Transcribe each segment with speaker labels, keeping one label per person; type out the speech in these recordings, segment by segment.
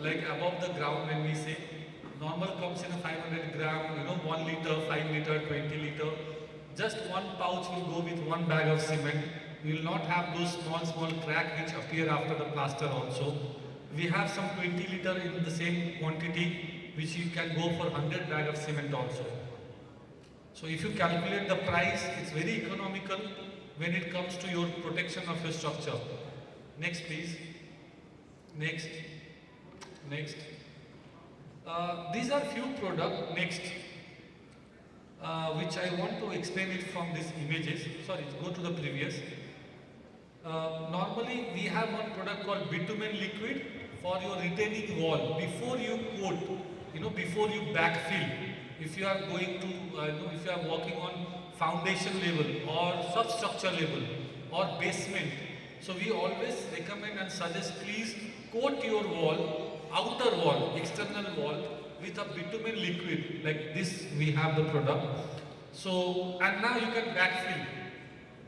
Speaker 1: like above the ground when we say. Normal comes in a 500 gram, 1 liter, 5 liter, 20 liter. Just one pouch will go with one bag of cement. We will not have those small cracks which appear after the plaster also. We have some 20 liter in the same quantity which you can go for 100 bag of cement also. So if you calculate the price, it's very economical when it comes to your protection of your structure. Next please. Next. Next. These are few products. Next. Which I want to explain it from these images. Sorry, go to the previous. Normally we have one product called bitumen liquid for your retaining wall. Before you coat, before you backfill, if you are going to, if you are working on foundation level or substructure level or basement, so we always recommend and suggest please coat your wall, outer wall, external wall with a bitumen liquid like this. We have the product. So, and now you can backfill.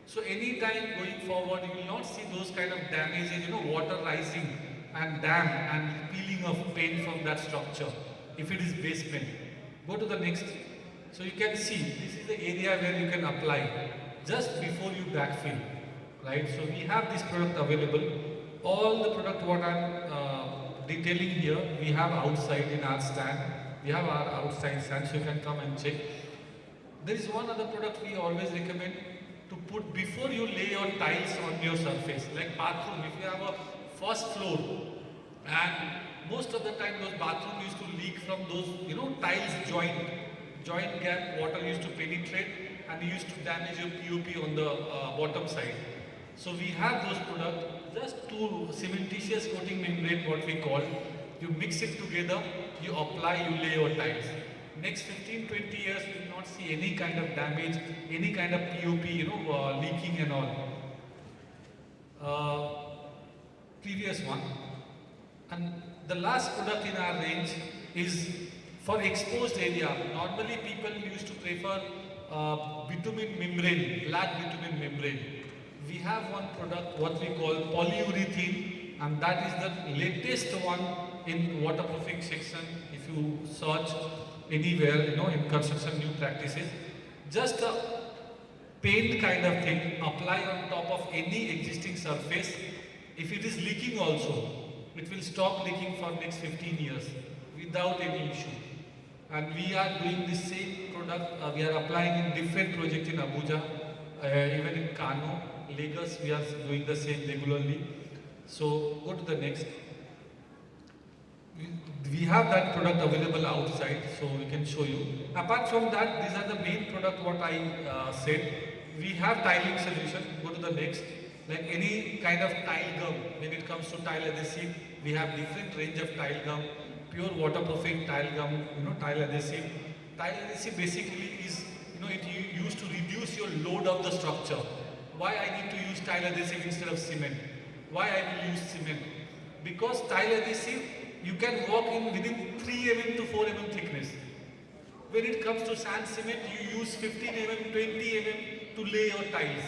Speaker 1: So anytime going forward, you will not see those kind of damages, water rising and dam and peeling of paint from that structure if it is basement. Go to the next. So you can see this is the area where you can apply just before you backfill, right? So we have this product available. All the product what I'm detailing here, we have outside in our stand. We have our outside stand, so you can come and check. There is one other product we always recommend to put before you lay your tiles on your surface, like bathroom. If you have a first floor, and most of the time those bathrooms used to leak from those, tiles joint gap, water used to penetrate and used to damage your POP on the bottom side. So we have those products, just two cementitious coating membrane, what we call. You mix it together, you apply, you lay your tiles. Next 15-20 years, you will not see any kind of damage, any kind of POP, leaking and all. Previous one. And the last product in our range is for exposed area. Normally people used to prefer bitumen membrane, black bitumen membrane. We have one product what we call polyurethane, and that is the latest one in waterproofing section. If you search anywhere, in construction new practices, just a paint kind of thing, apply on top of any existing surface. If it is leaking also, it will stop leaking for next 15 years without any issue. And we are doing the same product, we are applying in different projects in Abuja, even in Kano, Lagos, we are doing the same regularly. So go to the next. We have that product available outside, so we can show you. Apart from that, these are the main product what I said. We have tiling solution. Go to the next. Like any kind of tile gum, when it comes to tile adhesive, we have different range of tile gum. Pure waterproofing tile gum, tile adhesive. Tile adhesive basically is, it used to reduce your load of the structure. Why I need to use tile adhesive instead of cement? Why I will use cement? Because tile adhesive, you can work in within 3 mm to 4 mm thickness. When it comes to sand cement, you use 15 mm, 20 mm to lay your tiles.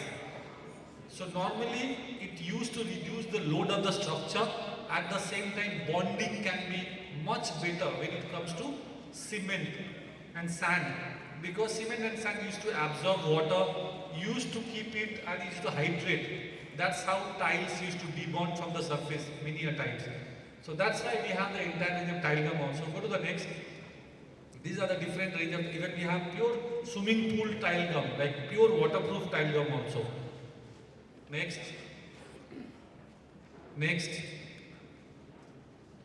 Speaker 1: So normally, it used to reduce the load of the structure. At the same time, bonding can be much better when it comes to cement and sand. Because cement and sand used to absorb water, used to keep it and used to hydrate. That's how tiles used to debond from the surface many a times. So that's why we have the entire range of tile gum also. Go to the next. These are the different range of, even we have pure swimming pool tile gum, like pure waterproof tile gum also. Next. Next.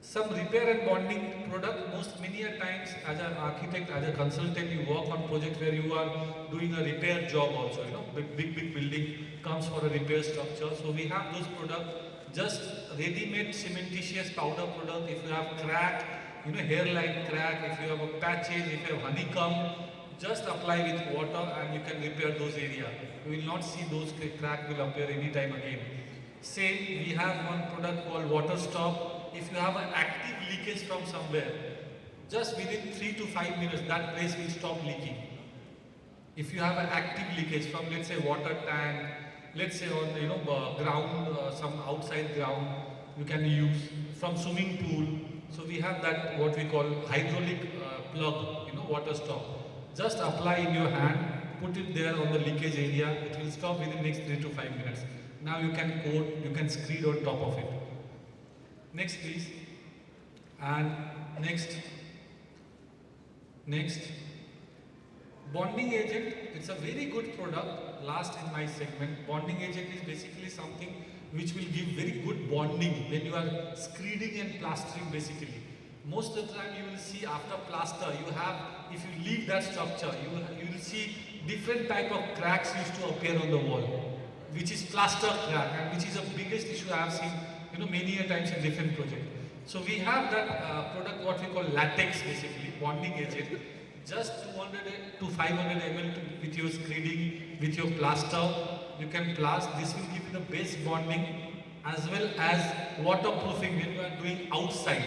Speaker 1: Some repair and bonding product. Many a times as an architect, as a consultant, you work on project where you are doing a repair job also, big building comes for a repair structure. So we have those products, just ready-made cementitious powder product. If you have crack, hairline crack, if you have a patches, if you have honeycomb, just apply with water and you can repair those areas. You will not see those crack will appear anytime again. Same, we have one product called water stop. If you have an active leakage from somewhere, just within 3 to 5 minutes, that place will stop leaking. If you have an active leakage from, let's say, water tank, let's say on ground, some outside ground, you can use from swimming pool. So we have that what we call hydraulic plug, water stop. Just apply in your hand, put it there on the leakage area. It will stop within the next 3 to 5 minutes. Now you can coat, you can screed on top of it. Next please. And next. Bonding agent, it's a very good product. Last in my segment, bonding agent is basically something which will give very good bonding when you are screeding and plastering basically. Most of the time you will see after plaster, you have, if you leave that structure, you will see different type of cracks used to appear on the wall, which is plaster crack, and which is the biggest issue I have seen, many a times in different projects. So we have that product what we call latex basically, bonding agent. Just 200 to 500 ml with your screeding, with your plaster, you can plast. This will give you the best bonding as well as waterproofing when you are doing outside.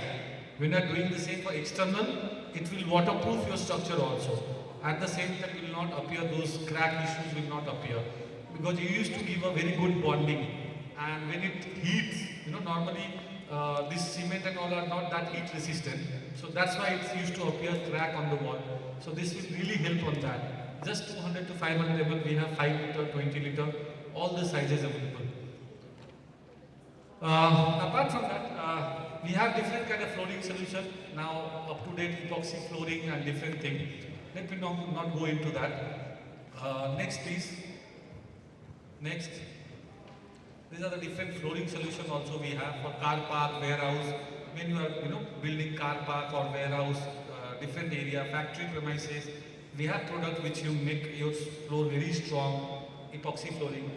Speaker 1: When you are doing the same for external, it will waterproof your structure also. At the same time, will not appear, those crack issues will not appear. Because you used to give a very good bonding. And when it heats, normally this cement and all are not that heat resistant. So that's why it's used to appear crack on the wall. So this will really help on that. Just 200 to 500 ml, we have 5 liter, 20 liter, all the sizes available. Apart from that, we have different kind of flooring solution. Now up-to-date epoxy flooring and different thing. Let me not go into that. Next please. Next. These are the different flooring solution also we have for car park, warehouse. When you are building car park or warehouse, different area, factory premises, we have product which you make your floor very strong, epoxy flooring.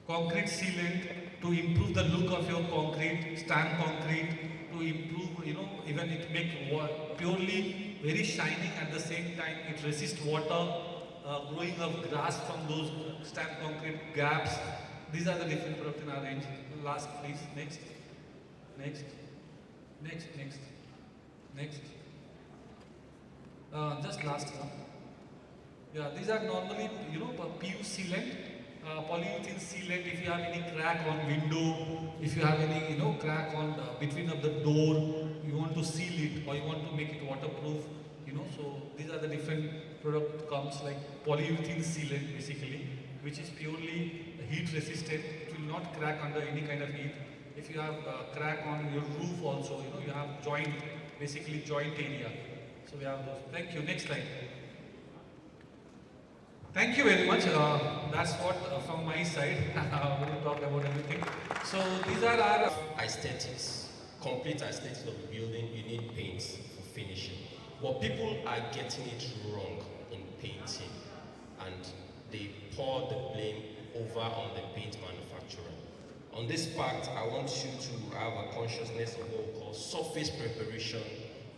Speaker 1: Concrete sealant to improve the look of your concrete, stamp concrete, to improve, even it make purely very shining, at the same time it resists water, growing of grass from those stamp concrete gaps. These are the different products in our range. Last please, next. Just last one. Yeah, these are normally, PU sealant, polyurethane sealant. If you have any crack on window, if you have any, crack on between of the door, you want to seal it or you want to make it waterproof, so these are the different product comes like polyurethane sealant basically, which is purely heat resistant. It will not crack under any kind of heat. If you have crack on your roof also, you have joint, basically joint area. So we have those. Thank you. Next slide. Thank you very much. That's what from my side. We will talk about everything. So these are our
Speaker 2: aesthetics, complete aesthetics of the building. You need paints for finishing. But people are getting it wrong in painting, and they pour the blame over on the paint manufacturer. On this part, I want you to have a consciousness of what we call surface preparation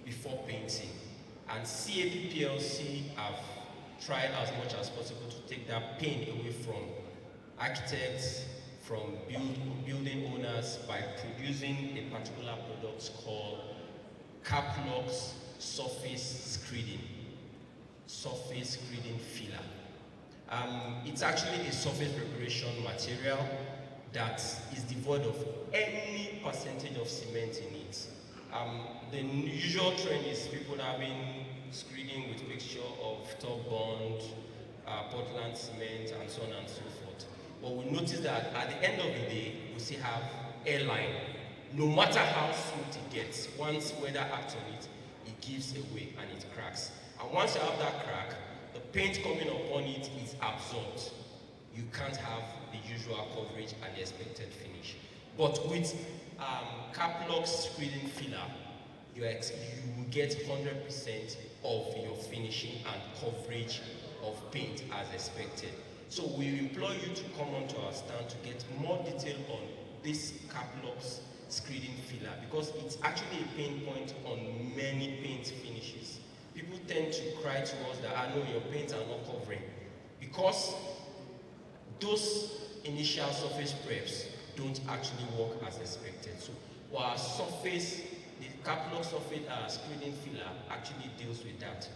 Speaker 2: before painting. And CAP PLC have tried as much as possible to take that pain away from architects, from building owners by producing a particular product called Caplux Surface Screeding filler. It's actually a surface preparation material that is devoid of any percentage of cement in it. The usual trend is people having screeding with mixture of top bond, Portland cement, and so on and so forth. But we notice that at the end of the day, we still have airline. No matter how smooth it gets, once weather acts on it, it gives away and it cracks. And once you have that crack, the paint coming upon it is absorbed. You can't have the usual coverage and the expected finish. But with Caplux screeding filler, you will get 100% of your finishing and coverage of paint as expected. So we implore you to come onto our stand to get more detail on this Caplux screeding filler, because it's actually a pain point on many paint finishes. People tend to cry to us that, I know your paints are not covering, because those initial surface preps don't actually work as expected. So our surface, the Caplux surface screeding filler actually deals with that.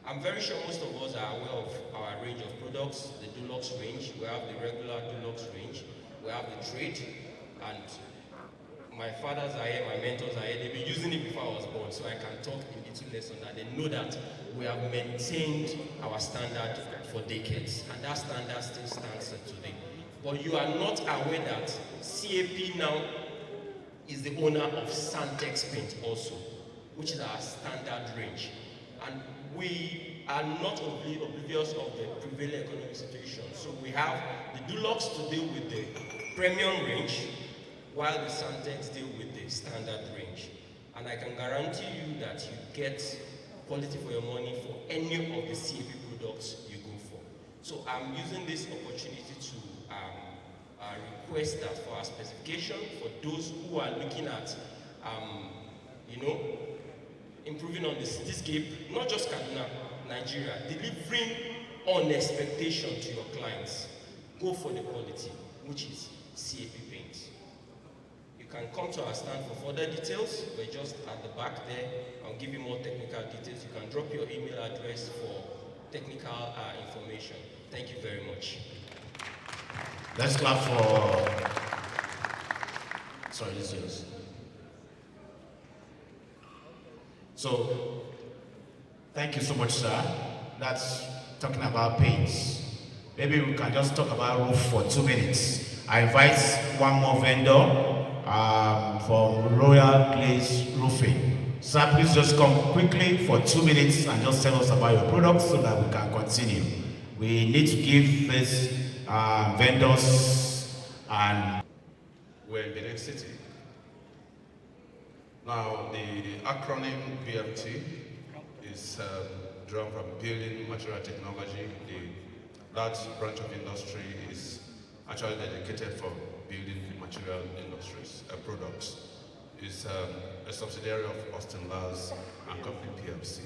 Speaker 2: I'm very sure most of us are aware of our range of products, the Dulux range. We have the regular Dulux range, we have the trade, and my fathers are here, my mentors are here, they've been using it before I was born, so I can talk a little less on that. They know that we have maintained our standard for decades, and that standard still stands today. But you are not aware that CAP now is the owner of Santex Paint also, which is our standard range. And we are not oblivious of the prevailing economic situation. So we have the Dulux to deal with the premium range, while the Santex deal with the standard range. And I can guarantee you that you get quality for your money for any of the CAP products you go for. So I'm using this opportunity to request that for our specification, for those who are looking at, improving on the cityscape, not just Kaduna, Nigeria, delivering on expectation to your clients, go for the quality, which is CAP paint. You can come to our stand for further details. We're just at the back there. I'll give you more technical details. You can drop your email address for technical information. Thank you very much.
Speaker 3: Let's clap for, sorry, this is yours. So, thank you so much, sir. That's talking about paints. Maybe we can just talk about roof for 2 minutes. I invite one more vendor from Royal Glaze Roofing. Sir, please just come quickly for 2 minutes and just tell us about your products so that we can continue. We need to give this vendors and
Speaker 4: we're in Benin City. Now, the acronym BMT is drawn from Building Material Technology. That branch of industry is actually dedicated for building material industries products. It's a subsidiary of Austin Lars and Company PLC.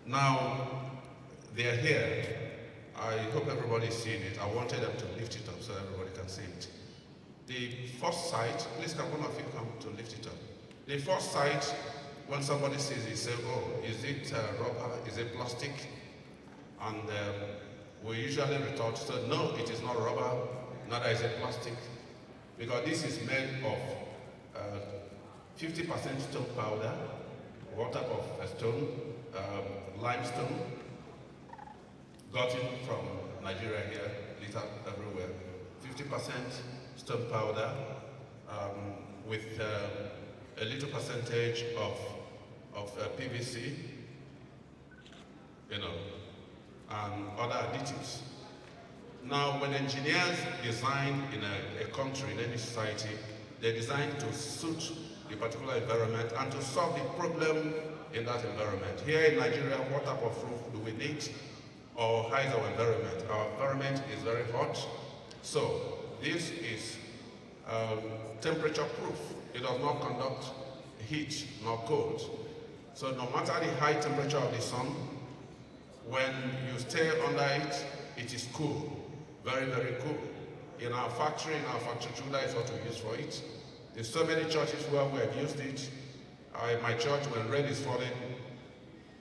Speaker 4: Now, they are here. I hope everybody's seeing it. I wanted them to lift it up so everybody can see it. The first sight, please can one of you come to lift it up? The first sight, when somebody sees it, say, oh, is it rubber, is it plastic? And we usually retort, so no, it is not rubber, neither is it plastic, because this is made of 50% stone powder, one type of stone, limestone, gotten from Nigeria here, littered everywhere. 50% stone powder with a little percentage of PVC, and other additives. Now, when engineers design in a country, in any society, they design to suit a particular environment and to solve the problem in that environment. Here in Nigeria, what type of roof do we need? Or how is our environment? Our environment is very hot. So this is temperature proof. It does not conduct heat nor cold. So no matter the high temperature of the sun, when you stay under it, it is cool. Very, very cool. In our factory chula is what we use for it. There's so many churches where we have used it. In my church, when rain is falling,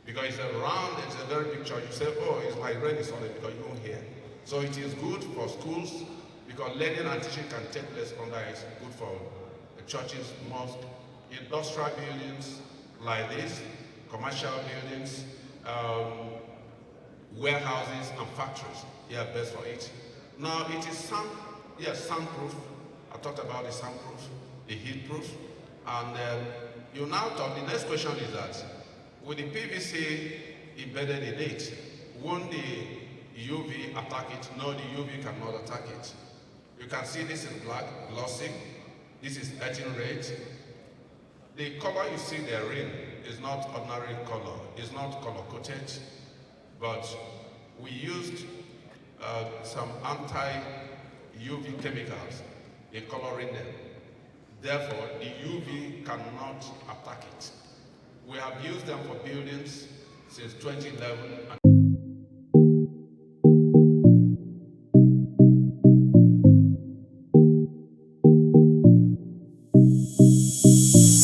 Speaker 4: because it's a very big church, you say, oh, it's like rain is falling because you don't hear. So it is good for schools because learning and teaching can take place under it. Good for the churches, mosques, industrial buildings like this, commercial buildings, warehouses and factories. Yeah, best for it. Now it is soundproof. I talked about the soundproof, the heat proof, and you now talk. The next question is that with the PVC embedded in it, won't the UV attack it? No, the UV cannot attack it. You can see this in black, glossy. This is etching rate. The color you see there in is not ordinary color. It's not color coded, but we used some anti-UV chemicals in coloring them. Therefore, the UV cannot attack it. We have used them for buildings since 2011.